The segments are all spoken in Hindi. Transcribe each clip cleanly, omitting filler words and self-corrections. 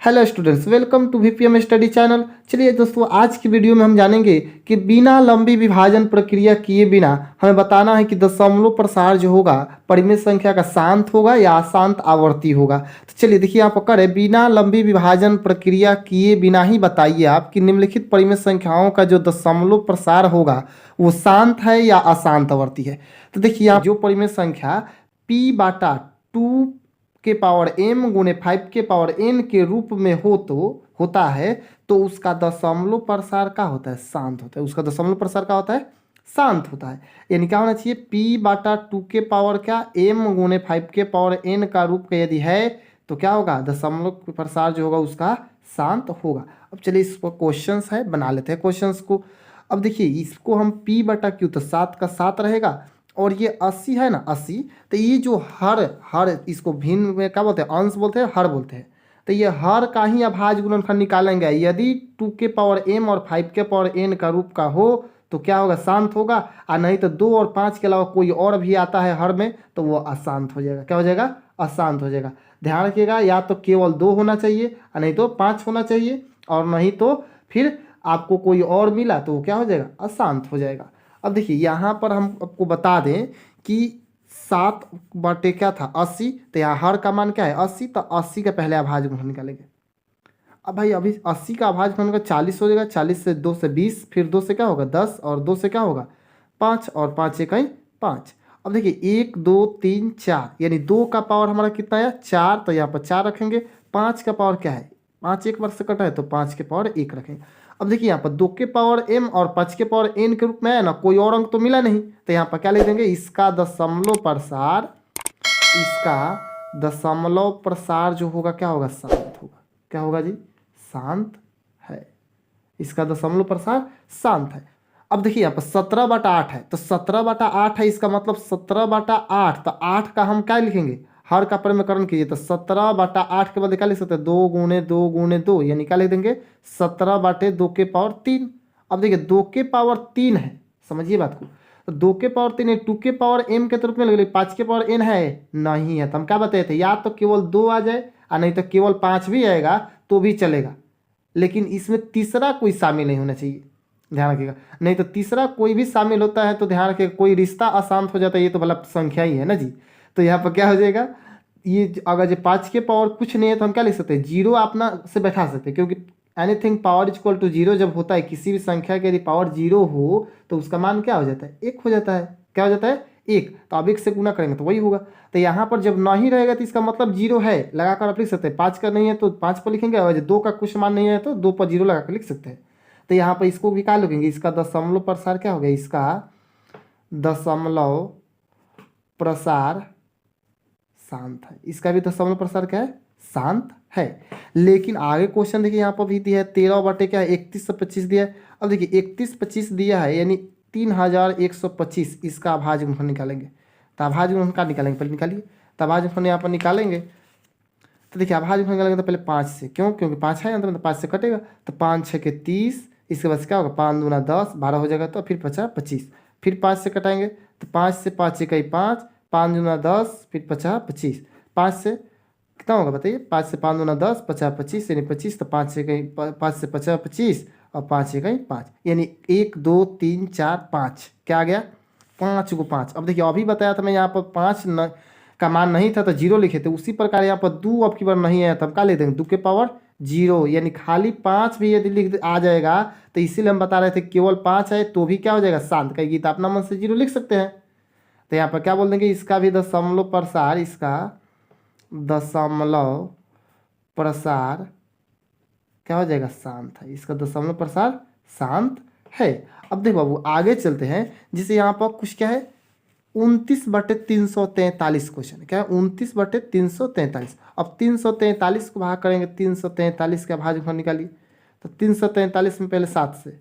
Hello students, welcome to VPM study channel. चलिए दोस्तों, आज की वीडियो में हम जानेंगे कि बिना लंबी विभाजन प्रक्रिया किए बिना हमें बताना है कि दशमलव प्रसार जो होगा परिमेय संख्या का शांत होगा या अशांत आवर्ती होगा। तो चलिए देखिए, यहाँ पर करें बिना लंबी विभाजन प्रक्रिया किए बिना ही बताइए आप कि निम्नलिखित परिमेय संख्याओं का जो दशमलव प्रसार होगा वो शांत है या अशांत आवर्ती है। तो देखिए, यहाँ जो परिमेय संख्या p/2 के पावर m गुणे 5 के पावर n के रूप में होता है तो उसका दशमलव प्रसार क्या होता है? शांत होता है। उसका दशमलव प्रसार क्या होता है? शांत होता है। यानी क्या होना चाहिए? p/2 के पावर क्या m गुणे 5 के पावर n का रूप का यदि है तो क्या होगा? दशमलव प्रसार जो होगा उसका शांत होगा। अब चलिए इसको क्वेश्चंस है, बना लेते हैं क्वेश्चंस को। अब देखिए, इसको हम p/q तो 7 का 7 रहेगा और ये 80 है ना, 80। तो ये जो हर इसको भिन्न में क्या बोलते हैं? अंश बोलते हैं, हर बोलते हैं। तो ये हर का ही अभाज्य गुणनफल निकालेंगे। यदि 2 के पावर m और 5 के पावर n का रूप का हो तो क्या होगा? शांत होगा। और नहीं तो 2 और 5 के अलावा कोई और भी आता है हर में तो वो अशांत हो जाएगा। क्या हो जाएगा? अशांत हो जाएगा। ध्यान रखिएगा, या तो केवल 2 होना चाहिए और नहीं तो 5 होना चाहिए, और नहीं तो फिर आपको कोई और मिला तो वो क्या हो जाएगा? अशांत हो जाएगा। अब देखिए, यहाँ पर हम आपको बता दें कि 7 क्या था? 80। तो यहाँ हर का मान क्या है? 80। तो 80 का पहले अभाज्य गुणन निकालेंगे। अब भाई अभी 80 का अभाज्य गुणन का 40 हो जाएगा। 40 से 2 से 20, फिर 2 से क्या होगा? 10, और 2 से क्या होगा? 5, और 5 इकाई 5। अब देखिए 1 2 3 4, यानी 2 का पावर हमारा कितना है? 4। तो यहाँ पर 4 रखेंगे। 5 का पावर क्या है? 5 एक बार से कटा है तो 5 के पावर 1 रखेंगे। अब देखिए, यहाँ पर 2 के पावर m और 5 के पावर n के रूप में है ना, कोई और अंक तो मिला नहीं। तो यहाँ पर क्या लिख देंगे? इसका दशमलव प्रसार जो होगा क्या होगा? शांत होगा। क्या होगा जी? शांत है। इसका दशमलव प्रसार शांत है। अब देखिए, यहाँ पर 17/8 है तो 17/8 है, इसका मतलब 17/8। तो 8 का हम क्या लिखेंगे? हर का परिमेयकरण कीजिए तो 17/8 के बाद क्या लिख सकते हैं? 2 गुणे 2 गुणे 2, यानी क्या लिख देंगे? 17/2 के पावर 3। अब देखिए 2 के पावर 3 है, समझिए बात को। तो 2 के पावर 3 है, 2 के पावर m के रूप में लगे, 5 के पावर n है नहीं है। तो हम क्या बताए थे? या तो केवल 2 आ जाए और नहीं तो केवल 5 भी आएगा तो भी चलेगा, लेकिन इसमें तीसरा कोई शामिल नहीं होना चाहिए। ध्यान रखिएगा, नहीं तो तीसरा कोई भी शामिल होता है तो ध्यान रखिएगा कोई रिश्ता अशांत हो जाता है। ये तो भला संख्या ही है ना जी। तो यहाँ पर क्या हो जाएगा? ये अगर जो 5 के पावर कुछ नहीं है तो हम क्या लिख सकते हैं? 0 अपना से बैठा सकते हैं, क्योंकि एनीथिंग पावर इक्वल टू 0 जब होता है, किसी भी संख्या के यदि पावर 0 हो तो उसका मान क्या हो जाता है? 1 हो जाता है। क्या हो जाता है? 1। तो अब 1 से गुना करेंगे तो वही होगा। तो यहाँ पर जब नहीं रहेगा तो इसका मतलब 0 है, लगाकर आप लिख सकते हैं। 5 का नहीं है तो 5 पर लिखेंगे, और 2 का कुछ मान नहीं है तो 2 पर 0 लगाकर लिख सकते हैं। तो यहाँ पर इसको भी क्या लिखेंगे? इसका दशमलव प्रसार क्या हो गया? इसका दशमलव प्रसार शांत है। इसका भी दशमलव प्रसार क्या है? शांत है। लेकिन आगे क्वेश्चन देखिए, यहाँ पर भी दिया है 13 क्या है? 3125 दिया है। अब देखिए 3125 दिया है, यानी 3125, इसका अभाज्य गुणनफल निकालेंगे। तो अभाज्य गुणनफल का निकालेंगे, पहले निकालिए। तो अभाज्य गुणनफल यहाँ पर निकालेंगे तो देखिए अभाज्य गुणनफल निकालेंगे तो पहले 5 से, क्यों? क्योंकि 5 है तो 5 से कटेगा। तो 5 6 के 30, इसके बाद क्या होगा? 5 दूना 10, 12 हो जाएगा। तो फिर 50 25, फिर 5 से कटाएंगे तो 5 से 5 इकाई 5, 5 दूना 10, फिर 50 25। 5 से कितना होगा बताइए? 5 से 5 दूना 10, 50 25, यानी 25। तो 5 से कहीं 5 से 50 25 और 5 से कहीं 5, यानी 1 2 3 4 5। क्या आ गया? 5 को 5। अब देखिए अभी बताया था मैं, यहाँ पर 5 का मान नहीं था तो 0 लिखे थे। उसी प्रकार यहाँ पर 2 अब की बार नहीं आया, तब क्या ले देंगे? 2 के पावर 0, यानी खाली 5 भी यदि लिख आ जाएगा तो इसीलिए हम बता रहे थे केवल 5 है तो भी क्या हो जाएगा? शांत। कहेगी तो अपना मन से 0 लिख सकते हैं। तो यहाँ पर क्या बोल देंगे? इसका भी दशमलव प्रसार, इसका दशमलव प्रसार क्या हो जाएगा? शांत है। इसका दशमलव प्रसार शांत है। अब देखो बाबू आगे चलते हैं, जिसे यहाँ पर कुछ क्या है? 29/343 क्वेश्चन। क्या है? 29/343। अब 343 को भाग करेंगे, 343 का भाज्यफल निकालिए। तो 343 में पहले 7 से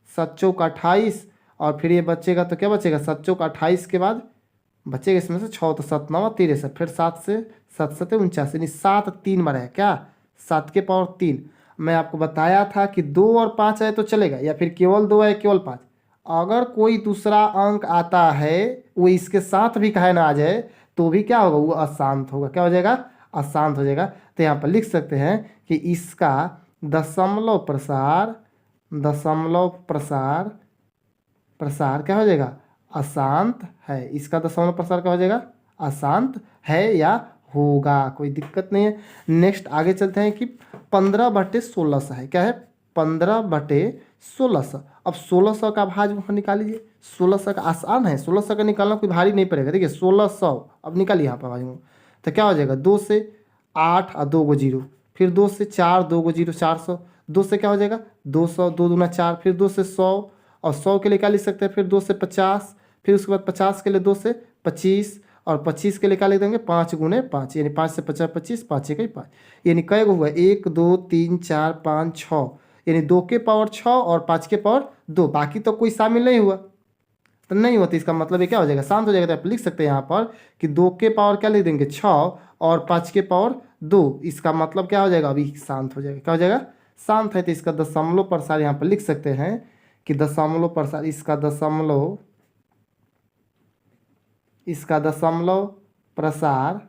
7 चौक 28, और फिर ये बचेगा तो क्या बचेगा? 7 चौक 28 के बाद बचेगा इसमें से 6, तो 7 9 63, फिर 7 से 7 7 49, यानी 7 3 बार है। क्या? 7 के पावर 3। मैं आपको बताया था कि 2 और 5 है तो चलेगा, या फिर केवल 2 है केवल 5। अगर कोई दूसरा अंक आता है वो इसके साथ भी कहे ना आ जाए तो भी क्या होगा? वो अशांत होगा। क्या हो जाएगा? अशांत हो जाएगा। तो तो यहाँ पर लिख सकते हैं कि इसका दशमलव प्रसार क्या हो जाएगा, अशांत है। इसका दशमलव प्रसार क्या हो जाएगा, अशांत है या होगा, कोई दिक्कत नहीं है। नेक्स्ट आगे चलते हैं कि 15/1600 है, क्या है 15/1600। अब 1600 का भाज वहाँ निकालिए, 1600 का आसान है, 1600 का निकालना कोई भारी नहीं पड़ेगा। देखिए 1600 अब निकालिए यहाँ पर भाज, तो क्या हो जाएगा 2 से 8 और 2 को 0, फिर 2 से 4 2 को 0 400, 2 से क्या हो जाएगा 200, 2 दूना 4, फिर 2 से 100 और 100 के लिए क्या लिख सकते हैं, फिर 2 से 50, फिर उसके बाद 50 के लिए 2 से 25 और 25 के लिए क्या लिख देंगे 5 × 5, यानी 5 से 50 25, 5 × 5, यानी कई गो हुआ 1 2 3 4 5 6, यानी 2 के पावर 6 और 5 के पावर 2, बाकी तो कोई शामिल नहीं हुआ, तो नहीं हुआ, तो इसका मतलब ये क्या हो जाएगा, शांत हो जाएगा। तो आप लिख सकते हैं यहाँ पर कि 2 के पावर क्या लिख देंगे 6 और 5 के पावर 2, इसका मतलब क्या हो जाएगा, अभी शांत हो जाएगा, क्या हो जाएगा, शांत है। तो इसका दशमलव प्रसार यहाँ पर लिख सकते हैं कि दशमलव प्रसार, इसका दशमलव प्रसार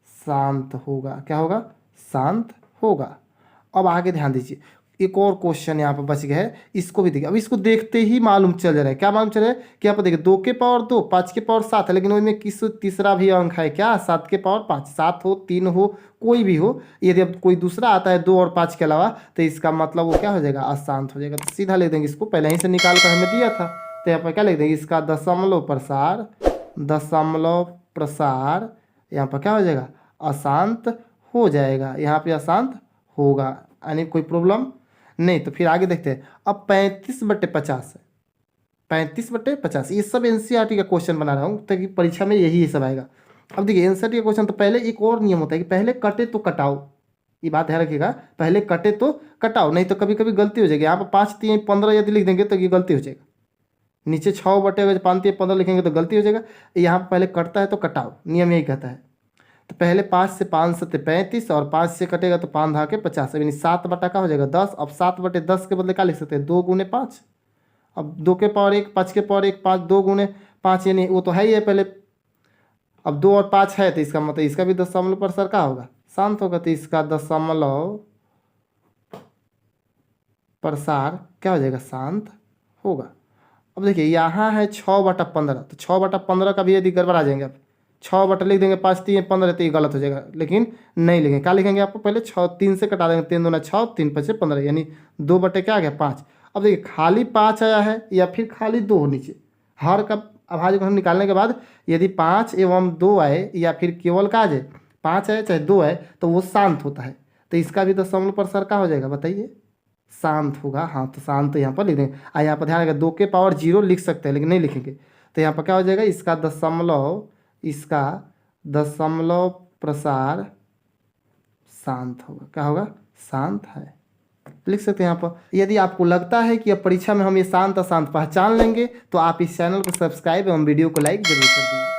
शांत होगा, क्या होगा, शांत होगा। अब आगे ध्यान दीजिए, एक और क्वेश्चन यहाँ पर बच गया है, इसको भी देखिए। अब इसको देखते ही मालूम चल रहा है, क्या मालूम चल रहा है कि यहाँ पर देखिए 2 के पावर 2 5 के पावर 7 है, लेकिन उसमें किस तीसरा भी अंक है क्या, 7 के पावर 5, 7 हो 3 हो कोई भी हो, यदि अब कोई दूसरा आता है 2 और 5 के अलावा, तो इसका मतलब वो क्या हो जाएगा, अशांत हो जाएगा। तो सीधा लिख देंगे, इसको पहले ही से निकाल कर हमें दिया था, तो यहाँ पर क्या लिख देंगे, इसका दशमलव प्रसार यहाँ पर क्या हो जाएगा, अशांत हो जाएगा, यहाँ पे अशांत होगा, यानी कोई प्रॉब्लम नहीं। तो फिर आगे देखते हैं। अब 35/50 है, 35/50, ये सब एनसीईआरटी का क्वेश्चन बना रहा हूँ ताकि परीक्षा में यही सब आएगा। अब देखिए एनसीईआरटी का क्वेश्चन, तो पहले एक और नियम होता है कि पहले कटे तो कटाओ, ये बात ध्यान रखिएगा, पहले कटे तो कटाओ, नहीं तो कभी कभी गलती हो जाएगी। यहाँ पर 5 3 15 यदि लिख देंगे तो ये गलती हो जाएगा, नीचे 6/5 3 15 लिखेंगे तो गलती हो जाएगा। यहाँ पर पहले कटता है तो कटाओ, नियम यही कहता है। तो पहले 5 से 5 7 35 और 5 से कटेगा तो 5 धाके 50, यानी 7 का हो जाएगा 10। अब 7/10 के बदले क्या लिख सकते हैं, 2 × 5। अब 2 के पावर 1 5 के पावर 1 5, 2 × 5, यानी वो तो है ही है पहले। अब 2 और 5 है, तो इसका मतलब इसका भी दशमलव प्रसार क्या होगा, शांत होगा। तो इसका दशमलव प्रसार क्या हो जाएगा, शांत होगा। अब देखिए यहाँ है 6/15, तो 6/15 का भी यदि गड़बड़ा जाएंगे आप, 6 लिख देंगे 5 3 15, तो ये गलत हो जाएगा, लेकिन नहीं लिखेंगे, क्या लिखेंगे आपको पहले 6 3 से कटा देंगे, 3 दूना 6 3 5 15, यानी 2/ क्या आ गया 5। अब देखिए खाली 5 आया है या फिर खाली 2 हो नीचे, हर का अभाज्य निकालने के बाद यदि 5 एवं 2 आए या फिर केवल का आ जाए 5 आए चाहे 2 आए, तो वो शांत होता है। तो इसका भी दशमलव प्रसार क्या हो जाएगा बताइए, शांत होगा। हाँ तो शांत यहाँ पर लिख देंगे। यहाँ पर ध्यान रखें 2 के पावर 0 लिख सकते हैं लेकिन नहीं लिखेंगे, तो यहाँ पर क्या हो जाएगा, इसका दशमलव प्रसार शांत होगा, क्या होगा, शांत है, लिख सकते हैं यहाँ पर। यदि आपको लगता है कि अब परीक्षा में हम ये शांत अशांत पहचान लेंगे तो आप इस चैनल को सब्सक्राइब एवं वीडियो को लाइक जरूर कर दीजिए।